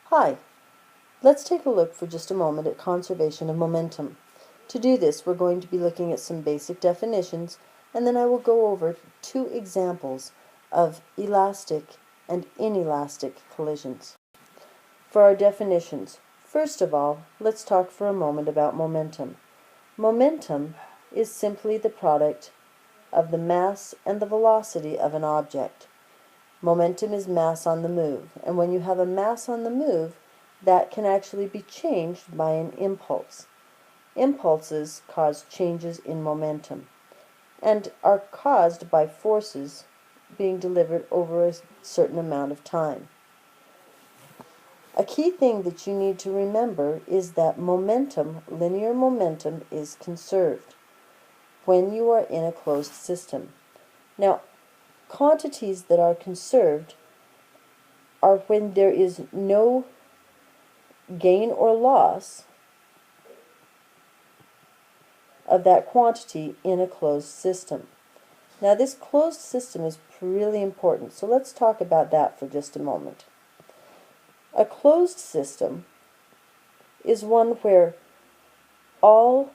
Hi, let's take a look for just a moment at conservation of momentum. To do this, we're going to be looking at some basic definitions, and then I will go over two examples of elastic and inelastic collisions. For our definitions, first of all, let's talk for a moment about momentum. Momentum is simply the product of the mass and the velocity of an object. Momentum is mass on the move, and when you have a mass on the move, that can actually be changed by an impulse. Impulses cause changes in momentum and are caused by forces being delivered over a certain amount of time. A key thing that you need to remember is that momentum, linear momentum, is conserved when you are in a closed system. Now, quantities that are conserved are when there is no gain or loss of that quantity in a closed system. Now, this closed system is really important, so let's talk about that for just a moment. A closed system is one where all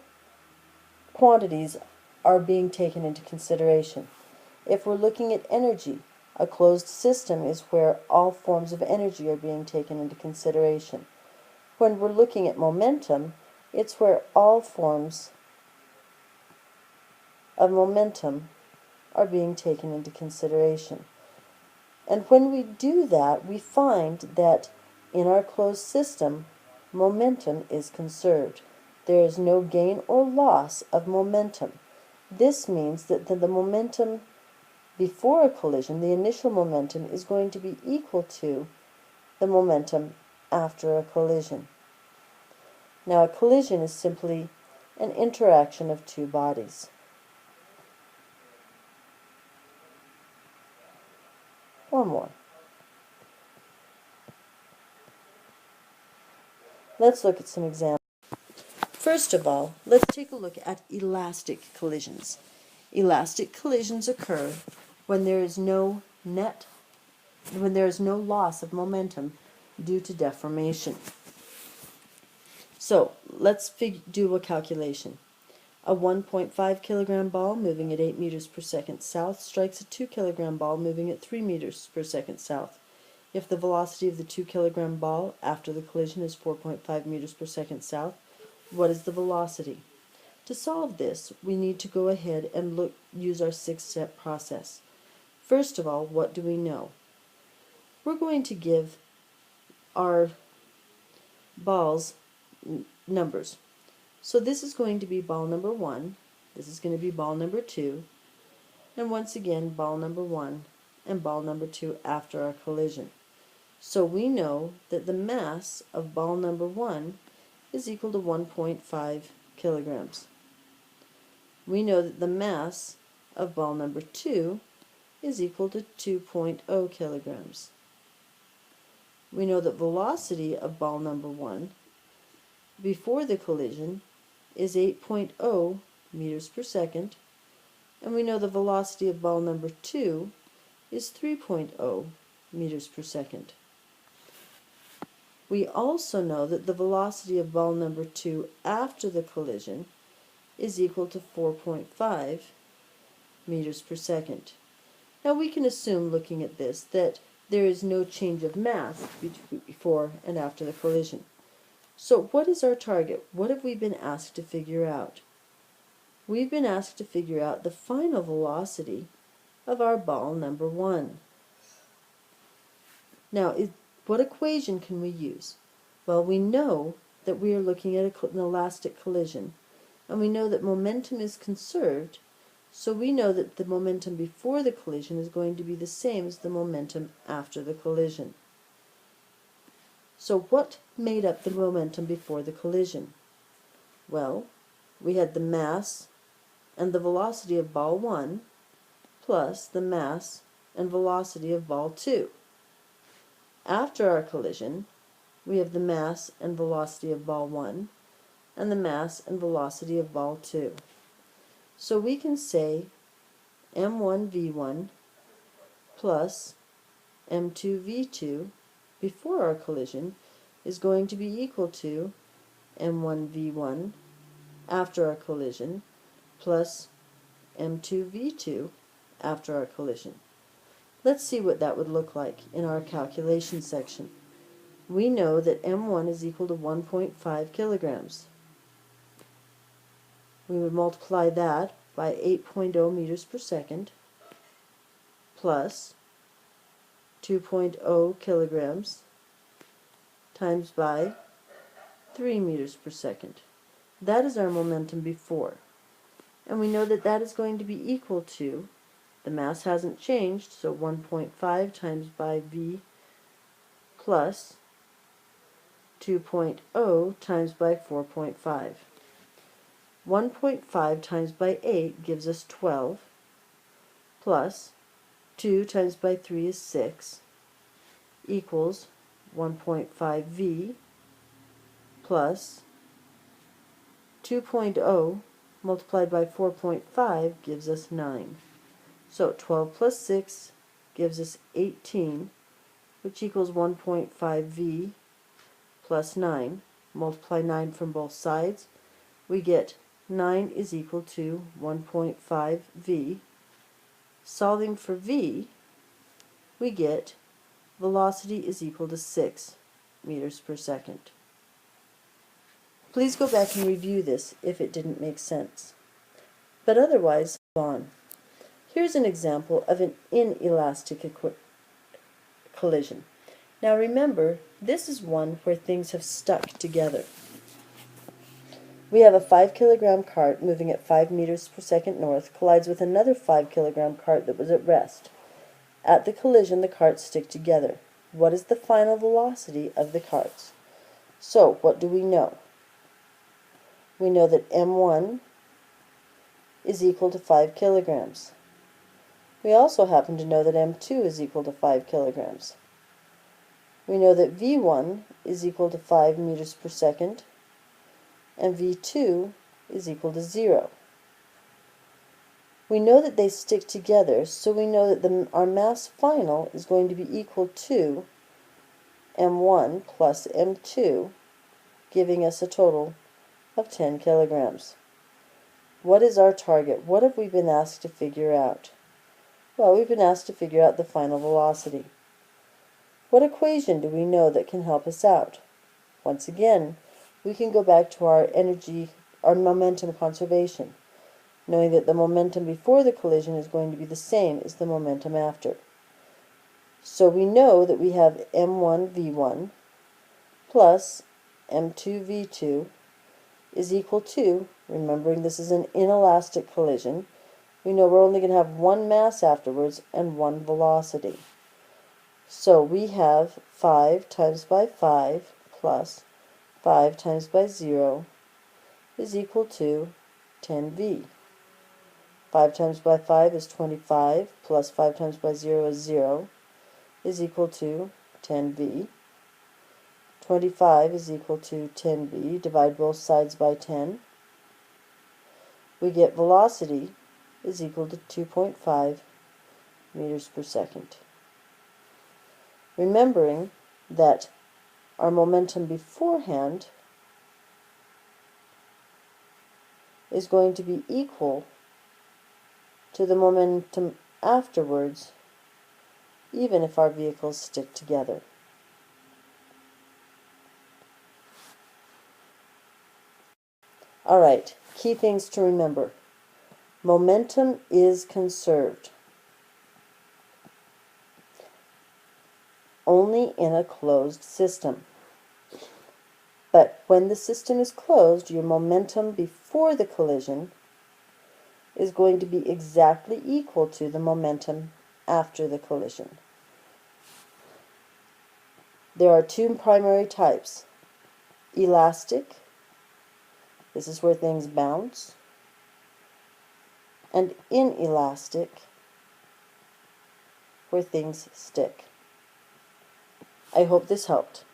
quantities are being taken into consideration. If we're looking at energy, a closed system is where all forms of energy are being taken into consideration. When we're looking at momentum, it's where all forms of momentum are being taken into consideration. And when we do that, we find that in our closed system, momentum is conserved. There is no gain or loss of momentum. This means that the momentum before a collision, the initial momentum, is going to be equal to the momentum after a collision. Now, a collision is simply an interaction of two bodies. Or more. Let's look at some examples. First of all, let's take a look at elastic collisions. Elastic collisions occur when there is no loss of momentum due to deformation. So, let's do a calculation. A 1.5 kilogram ball moving at 8 meters per second south strikes a 2 kilogram ball moving at 3 meters per second south. If the velocity of the 2 kilogram ball after the collision is 4.5 meters per second south, what is the velocity? To solve this, we need to go ahead and use our 6-step process. First of all, what do we know? We're going to give our balls numbers. So this is going to be ball number 1, this is going to be ball number 2, and once again ball number 1 and ball number 2 after our collision. So we know that the mass of ball number 1 is equal to 1.5 kilograms. We know that the mass of ball number 2 is equal to 2.0 kilograms. We know that velocity of ball number 1 before the collision is 8.0 meters per second, and we know the velocity of ball number 2 is 3.0 meters per second. We also know that the velocity of ball number 2 after the collision is equal to 4.5 meters per second. Now we can assume, looking at this, that there is no change of mass before and after the collision. So what is our target? What have we been asked to figure out? We've been asked to figure out the final velocity of our ball number 1. Now, what equation can we use? Well, we know that we are looking at an elastic collision, and we know that momentum is conserved, so we know that the momentum before the collision is going to be the same as the momentum after the collision. So what made up the momentum before the collision? Well, we had the mass and the velocity of ball 1 plus the mass and velocity of ball 2. After our collision, we have the mass and velocity of ball 1 and the mass and velocity of ball 2. So we can say m1v1 plus m2v2 before our collision is going to be equal to m1v1 after our collision plus m2v2 after our collision. Let's see what that would look like in our calculation section. We know that m1 is equal to 1.5 kilograms. We would multiply that by 8.0 meters per second plus 2.0 kilograms times by 3 meters per second. That is our momentum before. And we know that that is going to be equal to, the mass hasn't changed, so 1.5 times by v plus 2.0 times by 4.5. 1.5 times by 8 gives us 12, plus 2 times by 3 is 6, equals 1.5v plus 2.0 multiplied by 4.5 gives us 9. So 12 plus 6 gives us 18, which equals 1.5v plus 9. Multiply 9 from both sides. We get 9 is equal to 1.5v. Solving for v, we get velocity is equal to 6 meters per second. Please go back and review this if it didn't make sense. But otherwise, move on. Here's an example of an inelastic collision. Now remember, this is one where things have stuck together. We have a 5 kilogram cart moving at 5 meters per second north collides with another 5 kilogram cart that was at rest. At the collision, the carts stick together. What is the final velocity of the carts? So, what do we know? We know that m1 is equal to 5 kilograms. We also happen to know that m2 is equal to 5 kilograms. We know that v1 is equal to 5 meters per second, and v2 is equal to 0. We know that they stick together, so we know that our mass final is going to be equal to m1 plus m2, giving us a total of 10 kilograms. What is our target? What have we been asked to figure out? Well, we've been asked to figure out the final velocity. What equation do we know that can help us out? Once again, we can go back to our momentum conservation, knowing that the momentum before the collision is going to be the same as the momentum after. So we know that we have m1v1 plus m2v2 is equal to, remembering this is an inelastic collision, we know we're only going to have one mass afterwards and one velocity. So we have 5 times by 5 plus 5 times by 0 is equal to 10v. 5 times by 5 is 25, plus 5 times by 0 is 0, is equal to 10v. 25 is equal to 10v. Divide both sides by 10. We get velocity is equal to 2.5 meters per second. Remembering that our momentum beforehand is going to be equal to the momentum afterwards, even if our vehicles stick together. Alright, key things to remember. Momentum is conserved only in a closed system. But when the system is closed, your momentum before the collision is going to be exactly equal to the momentum after the collision. There are two primary types. Elastic, this is where things bounce, and inelastic, where things stick. I hope this helped.